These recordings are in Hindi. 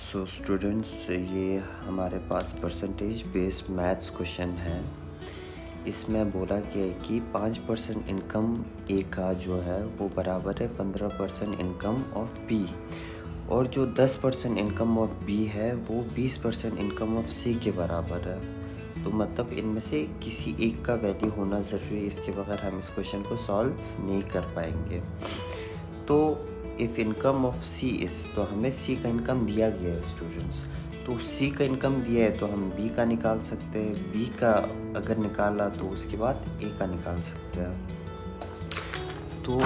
सो स्टूडेंट्स, ये हमारे पास परसेंटेज बेस्ड मैथ्स क्वेश्चन है। इसमें बोला गया है कि 5% इनकम ए का जो है वो बराबर है 15% इनकम ऑफ बी, और जो 10% इनकम ऑफ बी है वो 20% इनकम ऑफ सी के बराबर है। तो मतलब इनमें से किसी एक का वैल्यू होना ज़रूरी है, इसके बगैर हम इस क्वेश्चन को सॉल्व नहीं कर पाएंगे। तो if income of C is, तो हमें सी का इनकम दिया गया है स्टूडेंट्स। तो सी का इनकम दिया है तो हम बी का निकाल सकते हैं, बी का अगर निकाला तो उसके बाद ए का निकाल सकते हैं। तो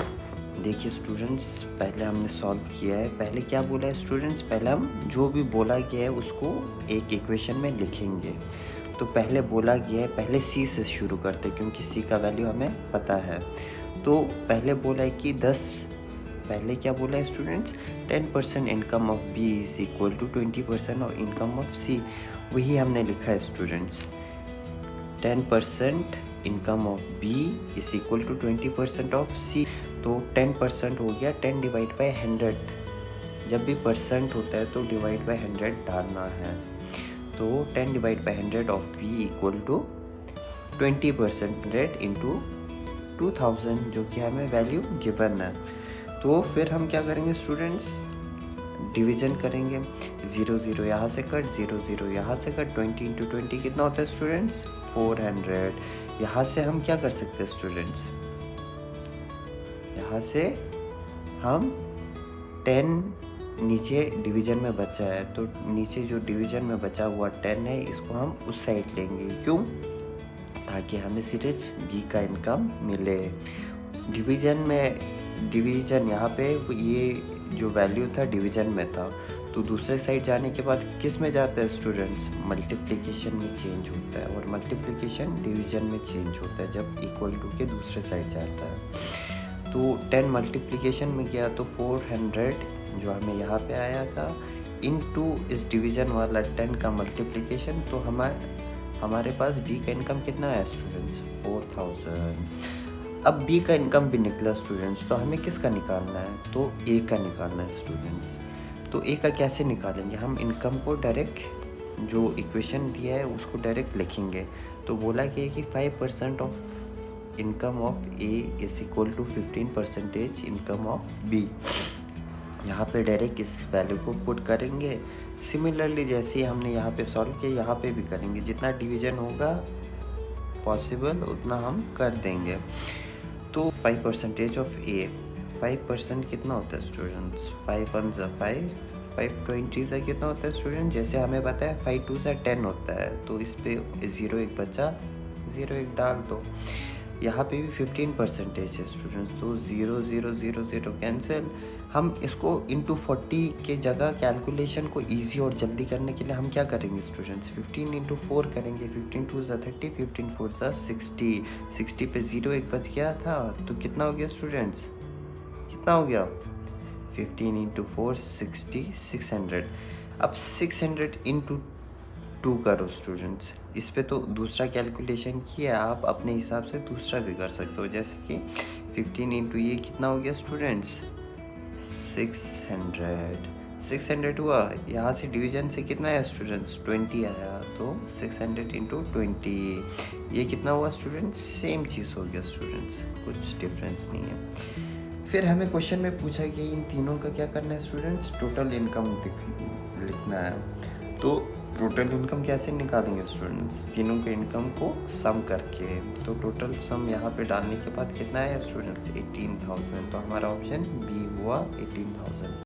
देखिए स्टूडेंट्स, पहले हमने सॉल्व किया है। पहले क्या बोला है स्टूडेंट्स, पहले हम जो भी बोला गया है उसको एक इक्वेशन में लिखेंगे। तो पहले बोला गया है, पहले सी से शुरू करते क्योंकि सी का वैल्यू हमें पता है। तो पहले बोला है कि पहले क्या बोला है students, 10% income of B is equal to 20% of income of C. वही हमने लिखा है students, 10% income of B is equal to 20% of C. तो 10% हो गया 10 डिवाइड बाई 100। जब भी परसेंट होता है तो डिवाइड बाई 100 डालना है। तो 10 divide by 100 of B equal to 20% 100 into 2000, जो कि हमें वैल्यू गिवन है। तो फिर हम क्या करेंगे स्टूडेंट्स, डिवीजन करेंगे। 0 0 यहाँ से कट, 0 0 यहाँ से कट, 20 इंटू 20 कितना होता है स्टूडेंट्स, 400। यहाँ से हम क्या कर सकते हैं स्टूडेंट्स, यहाँ से हम 10 नीचे डिवीजन में बचा है, तो नीचे जो डिवीजन में बचा हुआ 10 है, इसको हम उस साइड लेंगे। क्यों? ताकि हमें सिर्फ बी का इनकम मिले। डिवीजन यहाँ पे ये जो वैल्यू था डिवीजन में था, तो दूसरे साइड जाने के बाद किस में जाता है स्टूडेंट्स, मल्टीप्लिकेशन में चेंज होता है। और मल्टीप्लिकेशन डिवीजन में चेंज होता है जब इक्वल टू के दूसरे साइड जाता है। तो 10 मल्टीप्लिकेशन में गया तो 400 जो हमें यहाँ पे आया था, इनटू इस डिवीजन वाला 10 का मल्टीप्लिकेशन। तो हमारे पास बी का इनकम कितना है स्टूडेंट्स, 4000। अब बी का इनकम भी निकला स्टूडेंट्स, तो हमें किसका निकालना है, तो ए का निकालना है स्टूडेंट्स। तो ए का कैसे निकालेंगे, हम इनकम को डायरेक्ट जो इक्वेशन दिया है उसको डायरेक्ट लिखेंगे। तो बोला कि 5% of income of A is equal to 15% income of B. यहाँ पे डायरेक्ट इस वैल्यू को पुट करेंगे। सिमिलरली जैसे ही हमने यहाँ पे सॉल्व किया, यहाँ पे भी करेंगे। जितना डिवीजन होगा पॉसिबल उतना हम कर देंगे। तो 5% ऑफ ए, 5% कितना होता है स्टूडेंट्स, 5 1 ज़ा 5, 5 20 ज़ा कितना होता है स्टूडेंट, जैसे हमें पता है 5 2 ज़ा 10 होता है। तो इस पे 0 1 बचा, 0 1 डाल दो। यहाँ पे भी 15% है स्टूडेंट्स, तो 0 0 0 0 कैंसिल। हम इसको इंटू 40 के जगह कैलकुलेशन को इजी और जल्दी करने के लिए हम क्या करेंगे स्टूडेंट्स, 15 इंटू 4 करेंगे। 15 2 ज़ा 30, 15 4 ज़ा 60। 60 पे 0 1 बच गया था, तो कितना हो गया स्टूडेंट्स, कितना हो गया, 15 इंटू 4 60, 600। अब 600 इंटू 2 करो स्टूडेंट्स। इस पे तो दूसरा कैलकुलेशन किया, आप अपने हिसाब से दूसरा भी कर सकते हो। जैसे कि 15 इंटू ये कितना हो गया स्टूडेंट्स, 600 हुआ। यहाँ से डिवीजन से कितना आया स्टूडेंट्स, 20 आया। तो 600 इंटू 20, ये कितना हुआ स्टूडेंट्स, सेम चीज़ हो गया स्टूडेंट्स, कुछ डिफरेंस नहीं है। फिर हमें क्वेश्चन में पूछा कि इन तीनों का क्या करना है स्टूडेंट्स, टोटल इनकम लिखना है। तो टोटल इनकम कैसे निकालेंगे स्टूडेंट्स, तीनों के इनकम को सम करके। तो टोटल सम यहाँ पे डालने के बाद कितना आया स्टूडेंट्स, 18,000। तो हमारा ऑप्शन बी हुआ 18,000।